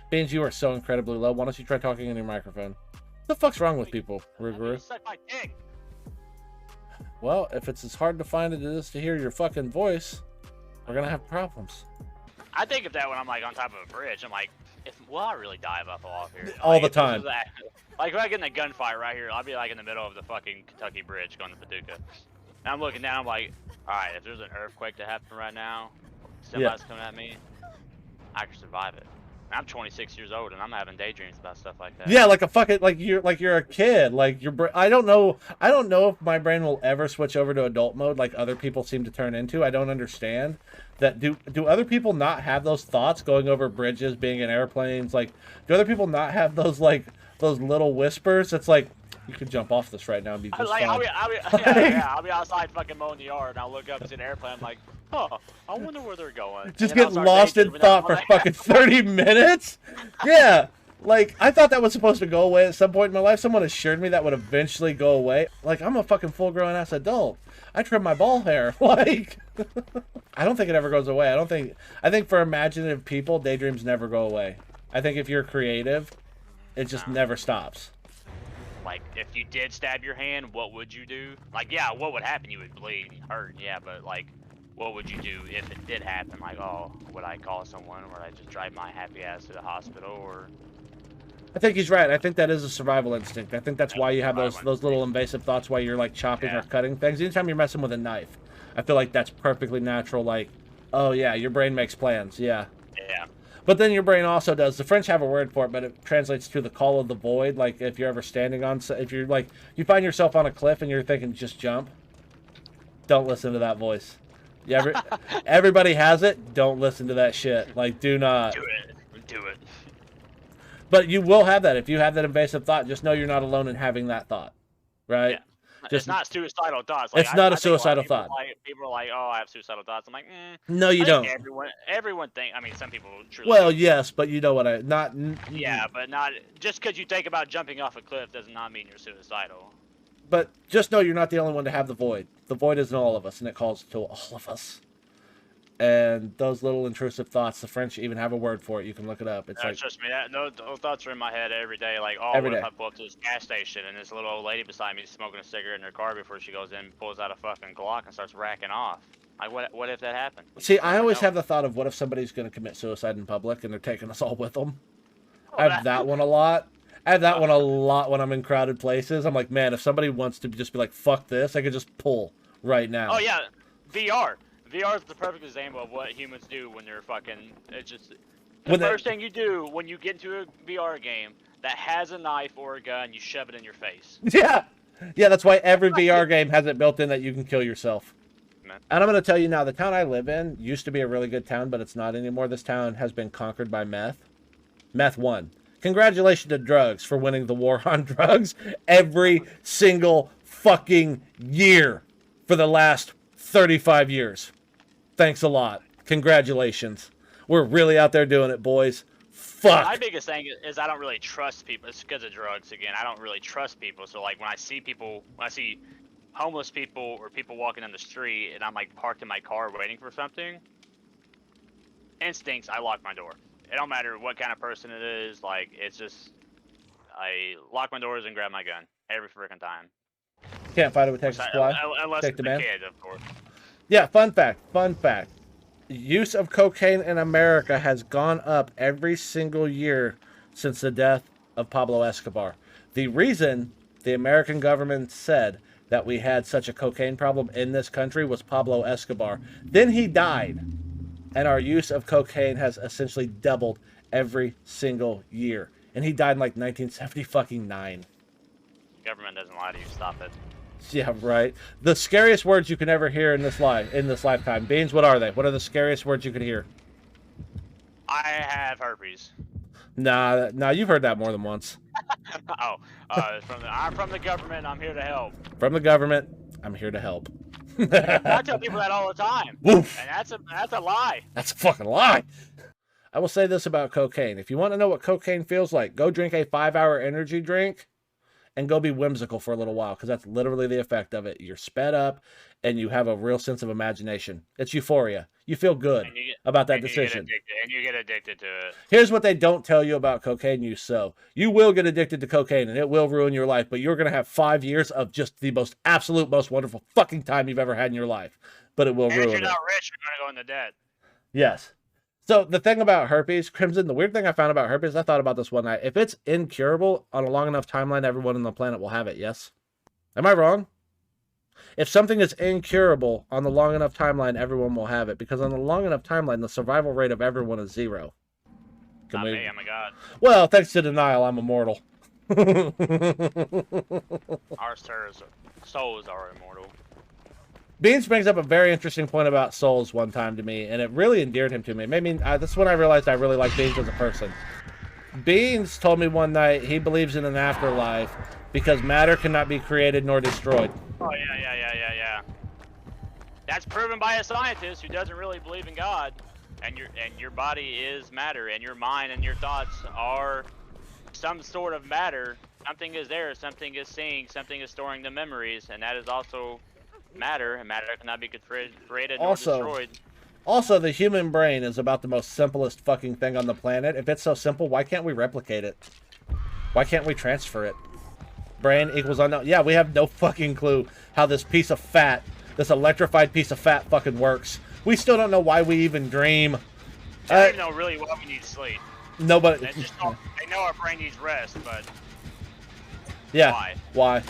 Beans, you are so incredibly low. Why don't you try talking in your microphone? What the fuck's wrong with people? Suck my dick. Well, if it's as hard to find as it is to hear your fucking voice, we're gonna have problems. I think of that when I'm like on top of a bridge. I'm like, will I really die if I fall off here? All the time. Like if I get in a gunfight right here, I'll be like in the middle of the fucking Kentucky Bridge going to Paducah. And I'm looking down, I'm like, alright, if there's an earthquake to happen right now, somebody's coming at me, I can survive it. And I'm 26 years old and I'm having daydreams about stuff like that. Yeah, like a fucking you're a kid. Like I don't know if my brain will ever switch over to adult mode like other people seem to turn into. I don't understand that. Do other people not have those thoughts going over bridges, being in airplanes? Like, do other people not have those those little whispers? It's like, you could jump off this right now and be just fine. I'll be outside fucking mowing the yard and I'll look up to an airplane. I'm like, oh, I wonder where they're going. Just get lost in thought for fucking 30 minutes? Yeah. Like, I thought that was supposed to go away at some point in my life. Someone assured me that would eventually go away. Like, I'm a fucking full-grown ass adult. I trim my ball hair. Like, I don't think it ever goes away. I think for imaginative people, daydreams never go away. I think if you're creative, it just never stops. Like, if you did stab your hand, what would you do? Like, yeah, what would happen? You would bleed and hurt, yeah, but, like, what would you do if it did happen? Like, oh, would I call someone? Would I just drive my happy ass to the hospital? Or I think he's right. I think that is a survival instinct. I think that's why you have those little invasive thoughts while you're, like, chopping or cutting things. Anytime you're messing with a knife, I feel like that's perfectly natural. Like, oh, yeah, your brain makes plans, yeah. Yeah. But then your brain also does. The French have a word for it, but it translates to the call of the void. Like, if you're ever standing on, if you're like, you find yourself on a cliff and you're thinking, just jump. Don't listen to that voice. Yeah, everybody has it. Don't listen to that shit. Like, do not. Do it. But you will have that. If you have that invasive thought, just know you're not alone in having that thought. Right? Yeah. It's not suicidal thoughts. Like, it's not a suicidal thought. People are like, "Oh, I have suicidal thoughts." I'm like, no, you don't. Everyone think. I mean, some people truly. Well, yes, but you know what I not. Yeah, but not just because you think about jumping off a cliff does not mean you're suicidal. But just know you're not the only one to have the void. The void is in all of us, and it calls to all of us. And those little intrusive thoughts, the French even have a word for it. You can look it up. It's like, trust me, those thoughts are in my head every day. Like, oh, what if I pull up to this gas station and this little old lady beside me is smoking a cigarette in her car before she goes in, pulls out a fucking Glock and starts racking off. Like, what if that happened? See, I always have the thought of what if somebody's going to commit suicide in public and they're taking us all with them. I have that one a lot. I have that one a lot when I'm in crowded places. I'm like, man, if somebody wants to just be like, fuck this, I could just pull right now. Oh, yeah. VR. VR is the perfect example of what humans do when they're fucking. It's just the first thing you do when you get into a VR game that has a knife or a gun, you shove it in your face. Yeah, that's why every VR game has it built in that you can kill yourself. Man. And I'm going to tell you now, the town I live in used to be a really good town, but it's not anymore. This town has been conquered by meth. Meth won. Congratulations to drugs for winning the war on drugs every single fucking year for the last 35 years. Thanks a lot. Congratulations. We're really out there doing it, boys. Fuck. My biggest thing is I don't really trust people. It's because of drugs again. I don't really trust people. So like when I see homeless people or people walking down the street and I'm like parked in my car waiting for something, instincts, I lock my door. It don't matter what kind of person it is. Like it's just I lock my doors and grab my gun every freaking time. Can't fight it with Texas Supply. Unless it's a kid, of course. Yeah, fun fact. Use of cocaine in America has gone up every single year since the death of Pablo Escobar. The reason the American government said that we had such a cocaine problem in this country was Pablo Escobar. Then he died, and our use of cocaine has essentially doubled every single year. And he died in like 1979. Government doesn't lie to you. Stop it. Yeah, right. The scariest words you can ever hear in this lifetime. Beans, what are they? What are the scariest words you could hear? I have herpes. Nah, you've heard that more than once. I'm from the government. I'm here to help. From the government, I'm here to help. I tell people that all the time. Woof. And that's a lie. That's a fucking lie. I will say this about cocaine. If you want to know what cocaine feels like, go drink a 5-hour energy drink. and go be whimsical for a little while, because that's literally the effect of it. You're sped up, and you have a real sense of imagination. It's euphoria. You feel good about that decision. And you get addicted to it. Here's what they don't tell you about cocaine use. So you will get addicted to cocaine, and it will ruin your life, but you're going to have 5 years of just the most absolute, most wonderful fucking time you've ever had in your life. But it will ruin it. And if you're not rich, you're going to go into debt. Yes. So the thing about herpes, Crimson, the weird thing I found about herpes, I thought about this one night. If it's incurable on a long enough timeline, everyone on the planet will have it, yes? Am I wrong? If something is incurable on the long enough timeline, everyone will have it. Because on the long enough timeline, the survival rate of everyone is 0. Not me, I'm a god. Well, thanks to denial, I'm immortal. Our souls are immortal. Beanz brings up a very interesting point about souls one time to me, and it really endeared him to me. That's when I realized I really like Beanz as a person. Beanz told me one night he believes in an afterlife because matter cannot be created nor destroyed. Oh, yeah. That's proven by a scientist who doesn't really believe in God. And your body is matter, and your mind and your thoughts are some sort of matter. Something is there, something is seeing, something is storing the memories, and that is also matter, and matter cannot be created nor destroyed. Also, the human brain is about the most simplest fucking thing on the planet. If it's so simple, why can't we replicate it? Why can't we transfer it? Brain equals unknown. Yeah, we have no fucking clue how this piece of fat, this electrified piece of fat fucking works. We still don't know why we even dream. I don't even know really why we need sleep. Nobody. They know our brain needs rest, but yeah, why?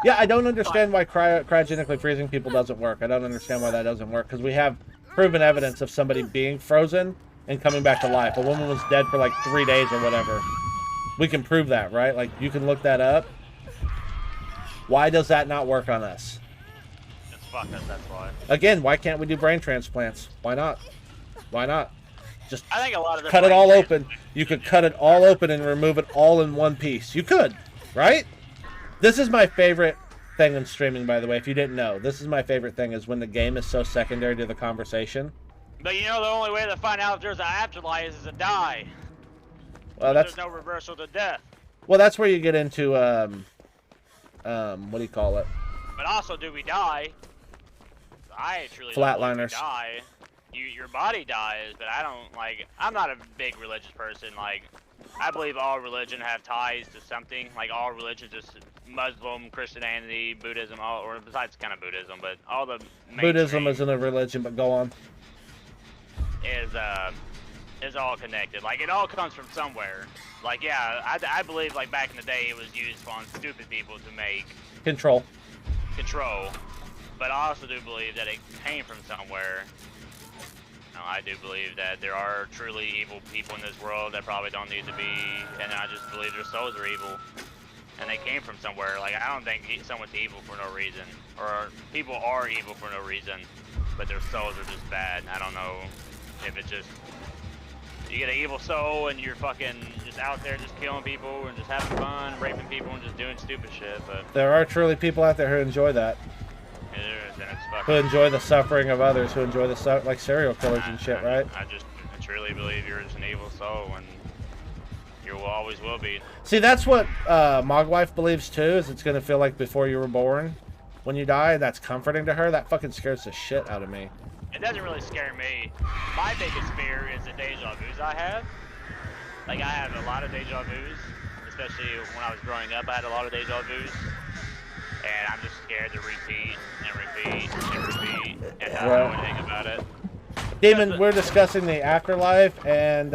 Yeah, I don't understand why cryogenically freezing people doesn't work. I don't understand why that doesn't work, because we have proven evidence of somebody being frozen and coming back to life. A woman was dead for like 3 days or whatever. We can prove that, right? Like, you can look that up. Why does that not work on us? It's fucked us, that's why. Again, why can't we do brain transplants? Why not? Why not? Just I think a lot of cut it all open. You could cut it all open and remove it all in one piece. You could, right? This is my favorite thing in streaming, by the way, if you didn't know. This is my favorite thing, is when the game is so secondary to the conversation. But you know the only way to find out if there's an afterlife is to die. Well, there's no reversal to death. Well, that's where you get into, what do you call it? But also, do we die? I truly Flatliners. Don't die. Your body dies, but I'm not a big religious person. Like, I believe all religion have ties to something. Like, all religions, just Muslim, Christianity, Buddhism, or besides kind of Buddhism, but all the Buddhism isn't a religion, but go on. Is all connected. Like, it all comes from somewhere. Like, yeah, I believe, like, back in the day, it was used on stupid people to make control. But I also do believe that it came from somewhere. I do believe that there are truly evil people in this world that probably don't need to be, and I just believe their souls are evil, and they came from somewhere. Like, I don't think someone's evil for no reason, or people are evil for no reason, but their souls are just bad. I don't know if it's just, you get an evil soul and you're fucking just out there just killing people and just having fun, raping people and just doing stupid shit, but there are truly people out there who enjoy that. It is, and it's fucking, who enjoy the suffering of others, who enjoy the like serial killers and shit, right? I truly believe you're just an evil soul, and you always will be. See, that's what Mogwife believes too, is it's gonna feel like before you were born when you die. That's comforting to her. That fucking scares the shit out of me. It doesn't really scare me. My biggest fear is the deja vus I have. Like, I have a lot of deja vus, especially when I was growing up. I had a lot of deja vus. And I'm just scared to repeat and not know anything about it. Demon, we're discussing the afterlife, and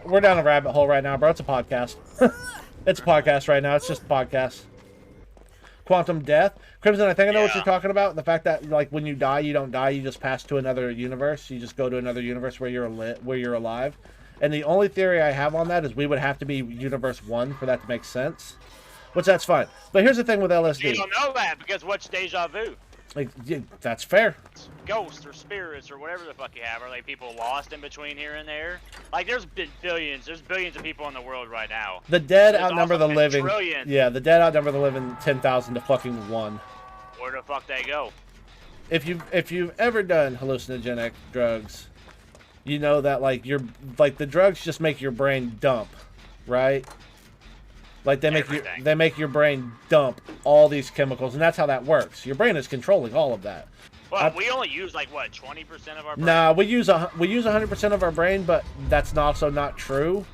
we're down a rabbit hole right now, bro. It's a podcast. It's a podcast right now. It's just a podcast. Quantum death. Crimson, I think I know what you're talking about. The fact that, like, when you die, you don't die. You just pass to another universe. You just go to another universe where you're alive. And the only theory I have on that is we would have to be universe 1 for that to make sense. Which, that's fine. But here's the thing with LSD. You don't know that, because what's deja vu? Like, yeah, that's fair. Ghosts or spirits or whatever the fuck you have. Are like people lost in between here and there? Like, there's billions of people in the world right now. The dead outnumber the living. Trillions. Yeah, the dead outnumber the living 10,000 to fucking 1. Where the fuck they go? If you've ever done hallucinogenic drugs, you know that, like, the drugs just make your brain dump, right? Like they make your brain dump all these chemicals, and that's how that works. Your brain is controlling all of that. Well, we only use like what, 20% of our brain? Nah, we use 100% of our brain, but that's also not true.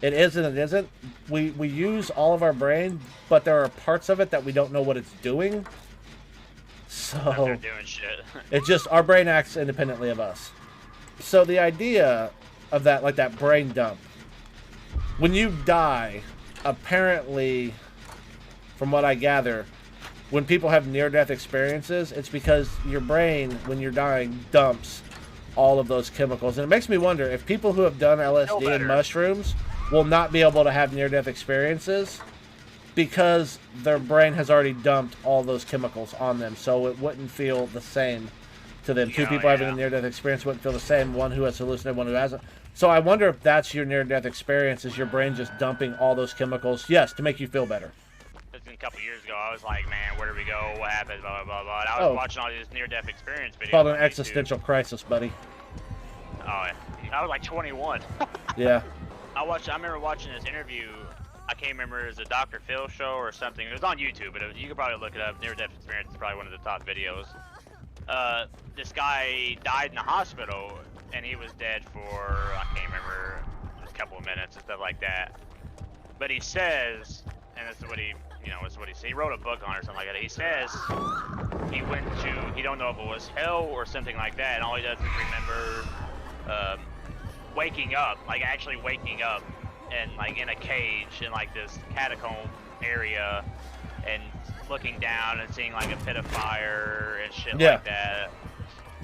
It is and it isn't. We use all of our brain, but there are parts of it that we don't know what it's doing. So they're doing shit. It's just our brain acts independently of us. So the idea of that, like that brain dump, when you die, apparently, from what I gather, when people have near-death experiences, it's because your brain, when you're dying, dumps all of those chemicals. And it makes me wonder if people who have done LSD and mushrooms will not be able to have near-death experiences because their brain has already dumped all those chemicals on them, so it wouldn't feel the same to them. Two people having a near-death experience wouldn't feel the same. One who has hallucinated, one who hasn't. So I wonder if that's your near-death experience, is your brain just dumping all those chemicals, yes, to make you feel better. A couple years ago, I was like, man, where do we go? What happened? Blah, blah, blah, blah. And I was watching all these near-death experience videos. Called an existential crisis, buddy. Oh, I was like 21. Yeah. I remember watching this interview. I can't remember, it was a Dr. Phil show or something. It was on YouTube, but you could probably look it up. Near-death experience is probably one of the top videos. This guy died in the hospital, and he was dead for, I can't remember, a couple of minutes and stuff like that. But he says, and this is what he wrote a book on or something like that. He says he went to, he don't know if it was hell or something like that, and all he does is remember waking up, like actually waking up, and like in a cage in like this catacomb area, and looking down and seeing like a pit of fire and shit like that.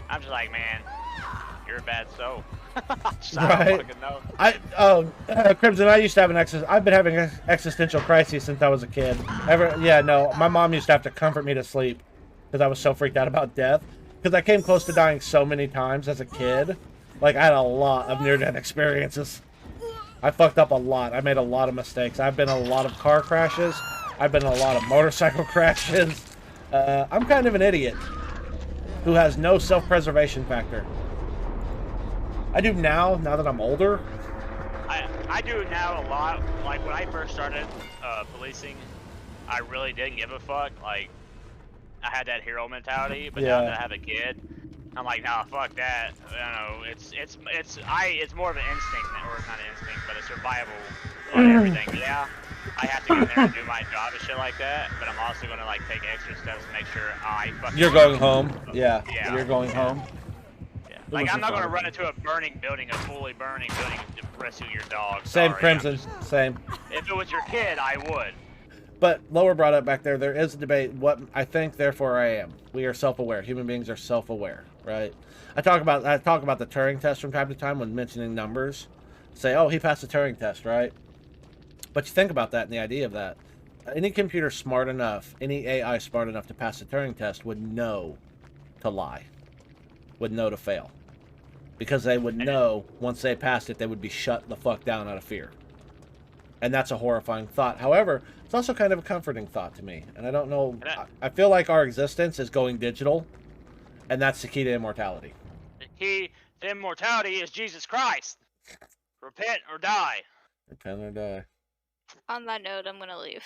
I'm just like, man, you're a bad soul. I don't fucking know. Crimson, I used to have I've been having an existential crisis since I was a kid. My mom used to have to comfort me to sleep because I was so freaked out about death. Because I came close to dying so many times as a kid. Like, I had a lot of near-death experiences. I fucked up a lot. I made a lot of mistakes. I've been in a lot of car crashes. I've been in a lot of motorcycle crashes. I'm kind of an idiot who has no self-preservation factor. I do now that I'm older. I do now a lot. Like, when I first started policing, I really didn't give a fuck. Like, I had that hero mentality, but now that I have a kid, I'm like, nah, fuck that. I don't know, it's more of an instinct, or not an instinct, but a survival on everything. But yeah, I have to get in there and do my job and shit like that, but I'm also gonna like take extra steps to make sure I fucking... You're going home. Yeah. You're going home. Yeah. Like, I'm not gonna run into a burning building, a fully burning building, to rescue your dog. Same, Crimson. Same. If it was your kid, I would. But Lower brought up back there is a debate. What I think, therefore I am. We are self-aware. Human beings are self-aware, right? I talk about the Turing test from time to time when mentioning numbers. Say, oh, he passed the Turing test, right? But you think about that and the idea of that. Any computer smart enough, any AI smart enough to pass the Turing test would know to lie, would know to fail, because they would know once they passed it, they would be shut the fuck down out of fear. And that's a horrifying thought. However, it's also kind of a comforting thought to me. And I don't know, I feel like our existence is going digital, and that's the key to immortality. The key to immortality is Jesus Christ. Repent or die. Repent or die. On that note, I'm gonna leave.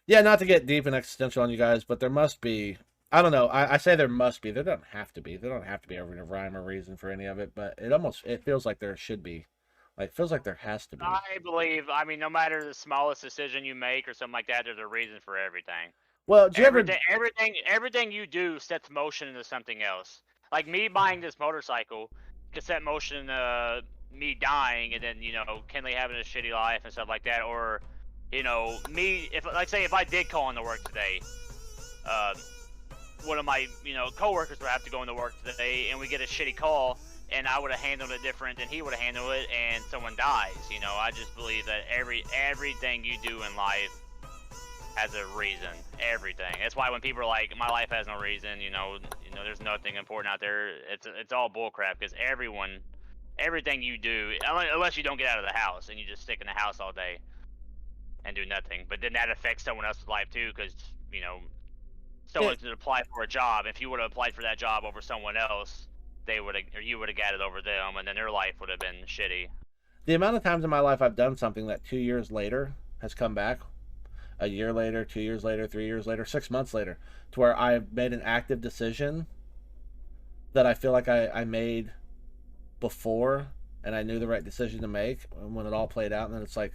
Yeah, not to get deep and existential on you guys, but there must be, I don't know, I say there must be, there don't have to be. There don't have to be a rhyme or reason for any of it, but it feels like there should be. Like, it feels like there has to be. I believe, I mean, no matter the smallest decision you make or something like that, there's a reason for everything. Well, do you everything you do sets motion into something else. Like, me buying this motorcycle could set motion me dying, and then, you know, Kenley having a shitty life and stuff like that, or, you know, me, if I did call into work today, one of my, you know, coworkers would have to go into work today, and we get a shitty call, and I would have handled it different than he would have handled it, and someone dies. You know, I just believe that everything you do in life has a reason. Everything. That's why when people are like, my life has no reason, you know, there's nothing important out there, it's all bullcrap, because everything you do, unless you don't get out of the house and you just stick in the house all day and do nothing, but then that affects someone else's life too, because, you know, someone to apply for a job, if you would have applied for that job over someone else, you would have got it over them, and then their life would have been shitty. the amount of times in my life I've done something that 2 years later has come back, a year later, 2 years later, 3 years later, 6 months later, to where I made an active decision that I feel like I made before, and I knew the right decision to make, and when it all played out, and then it's like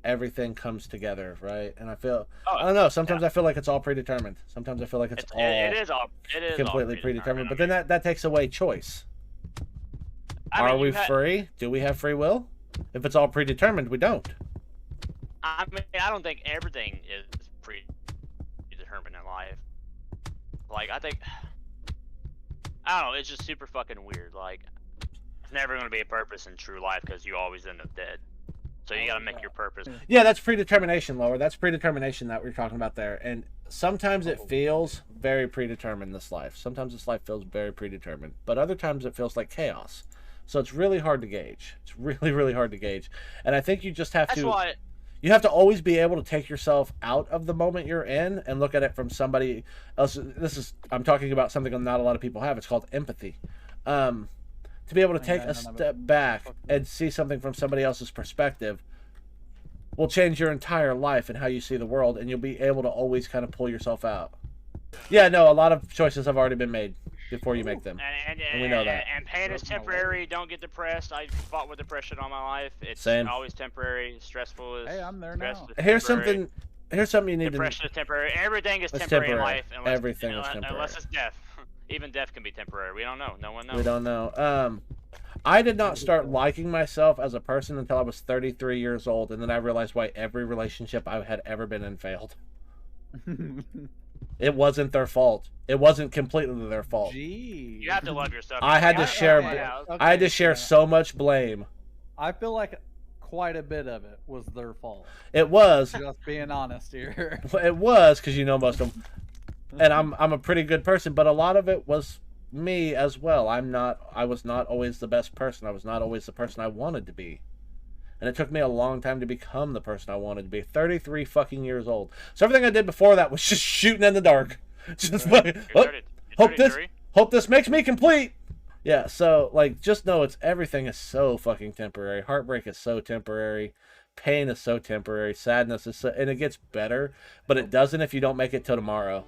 everything comes together, right? And I feel, I don't know, sometimes I feel like it's all predetermined. Sometimes I feel like it is completely predetermined, but then that takes away choice. Are we free? Do we have free will? If it's all predetermined, we don't. I mean, I don't think everything is predetermined in life. Like, I don't know, it's just super fucking weird. Like, it's never going to be a purpose in true life because you always end up dead. So you got to make your purpose. Yeah, that's predetermination, Lower. That's predetermination that we're talking about there. And sometimes it feels very predetermined, this life. Sometimes this life feels very predetermined. But other times it feels like chaos. So it's really hard to gauge. It's really, really hard to gauge. And I think you just have to... You have to always be able to take yourself out of the moment you're in and look at it from somebody else. I'm talking about something that not a lot of people have. It's called empathy. To be able to take a step back and see something from somebody else's perspective will change your entire life and how you see the world, and you'll be able to always kind of pull yourself out. Yeah, no, a lot of choices have already been made before you make them. And we know that. And pain is temporary. Don't get depressed. I fought with depression all my life. It's always temporary. Stressful is. Hey, I'm there now. Here's something you need Depression is temporary. Everything is temporary in life. Everything is temporary. Unless it's death. Even death can be temporary. We don't know. No one knows. We don't know. I did not start liking myself as a person until I was 33 years old, and then I realized why every relationship I had ever been in failed. It wasn't their fault. It wasn't completely their fault. Gee. You have to love yourself. I had to share so much blame. I feel like quite a bit of it was their fault. It was. Just being honest here. It was, because you know most of them. And I'm a pretty good person, but a lot of it was me as well. I was not always the best person. I was not always the person I wanted to be. And it took me a long time to become the person I wanted to be. 33 fucking years old. So everything I did before that was just shooting in the dark. Just hope this makes me complete. Yeah, so like just know everything is so fucking temporary. Heartbreak is so temporary. Pain is so temporary. Sadness is and it gets better, but it doesn't if you don't make it till tomorrow.